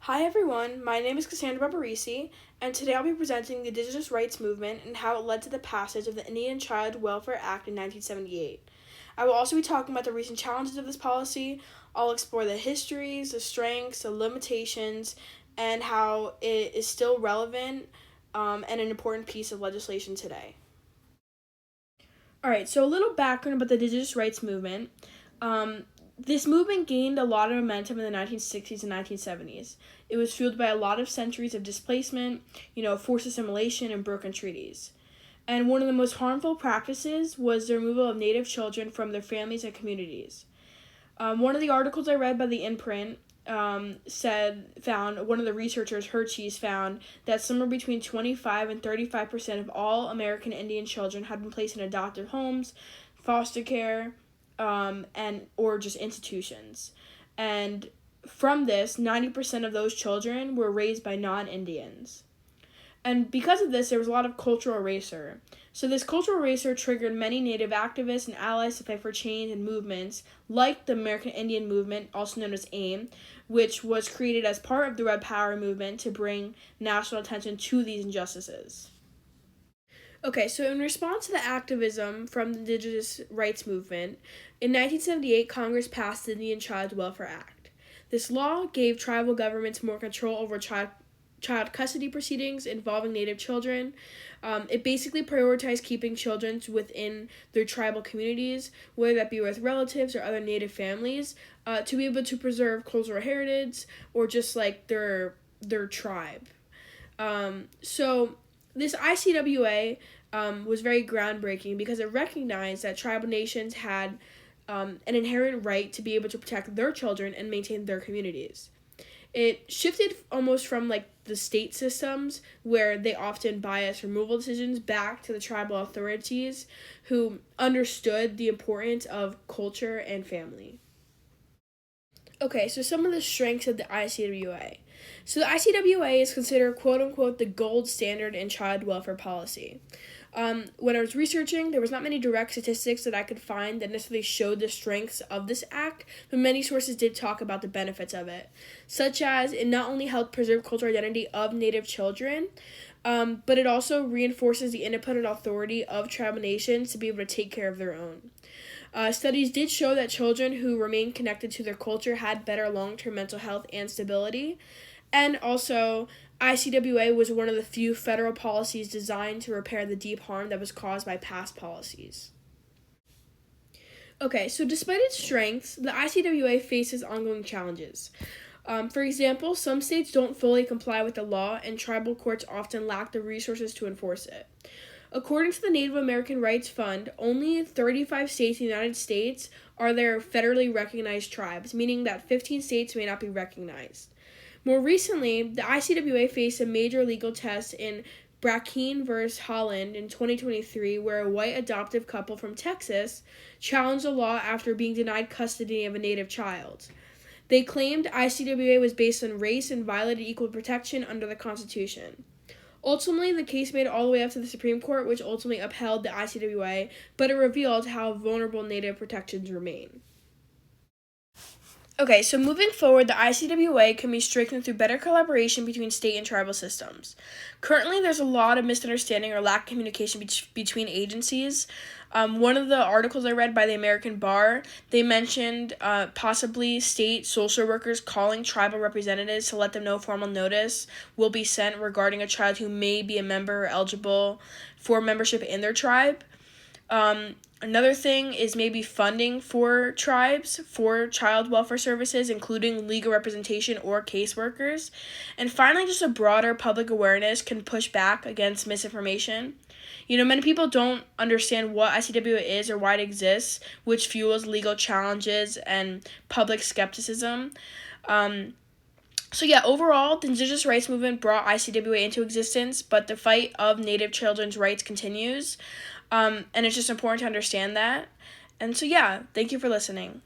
Hi everyone, my name is Cassandra Barbarisi, and today I'll be presenting the Indigenous rights movement and how it led to the passage of the Indian Child Welfare Act in 1978. I will also be talking about the recent challenges of this policy. I'll explore the histories, the strengths, the limitations, and how it is still relevant and an important piece of legislation today. Alright, so a little background about the Indigenous rights movement. This movement gained a lot of momentum in the 1960s and 1970s. It was fueled by a lot of centuries of displacement, forced assimilation, and broken treaties. And one of the most harmful practices was the removal of Native children from their families and communities. One of the articles I read by the imprint found one of the researchers, Hershey's, found that somewhere between 25 and 35% of all American Indian children had been placed in adoptive homes, foster care, and or just institutions. And from this, 90% of those children were raised by non-Indians. And because of this, there was a lot of cultural erasure. So this cultural erasure triggered many Native activists and allies to fight for change and movements, like the American Indian Movement, also known as AIM, which was created as part of the Red Power movement to bring national attention to these injustices. Okay, so in response to the activism from the Indigenous rights movement, in 1978, Congress passed the Indian Child Welfare Act. This law gave tribal governments more control over child custody proceedings involving Native children. It basically prioritized keeping children within their tribal communities, whether that be with relatives or other Native families, to be able to preserve cultural heritage or just like their tribe. So this ICWA was very groundbreaking because it recognized that tribal nations had an inherent right to be able to protect their children and maintain their communities. It shifted almost from like the state systems where they often bias removal decisions back to the tribal authorities who understood the importance of culture and family. Okay, so some of the strengths of the ICWA. So the ICWA is considered quote unquote the gold standard in child welfare policy. When I was researching, there was not many direct statistics that I could find that necessarily showed the strengths of this act, but many sources did talk about the benefits of it, such as it not only helped preserve cultural identity of Native children, but it also reinforces the independent authority of tribal nations to be able to take care of their own. Studies did show that children who remained connected to their culture had better long-term mental health and stability, and also ICWA was one of the few federal policies designed to repair the deep harm that was caused by past policies. Okay, so despite its strengths, the ICWA faces ongoing challenges. For example, some states don't fully comply with the law, and tribal courts often lack the resources to enforce it. According to the Native American Rights Fund, only 35 states in the United States are their federally recognized tribes, meaning that 15 states may not be recognized. More recently, the ICWA faced a major legal test in Brackeen v. Holland in 2023, where a white adoptive couple from Texas challenged the law after being denied custody of a Native child. They claimed ICWA was based on race and violated equal protection under the Constitution. Ultimately, the case made it all the way up to the Supreme Court, which ultimately upheld the ICWA, but it revealed how vulnerable Native protections remain. Okay, so moving forward, the ICWA can be strengthened through better collaboration between state and tribal systems. Currently, there's a lot of misunderstanding or lack of communication between agencies. One of the articles I read by the American Bar, they mentioned possibly state social workers calling tribal representatives to let them know formal notice will be sent regarding a child who may be a member or eligible for membership in their tribe. Another thing is maybe funding for tribes for child welfare services, including legal representation or caseworkers. And finally, just a broader public awareness can push back against misinformation. Many people don't understand what ICWA is or why it exists, which fuels legal challenges and public skepticism. Overall, the Indigenous rights movement brought ICWA into existence, but the fight of Native children's rights continues. And it's just important to understand that. And thank you for listening.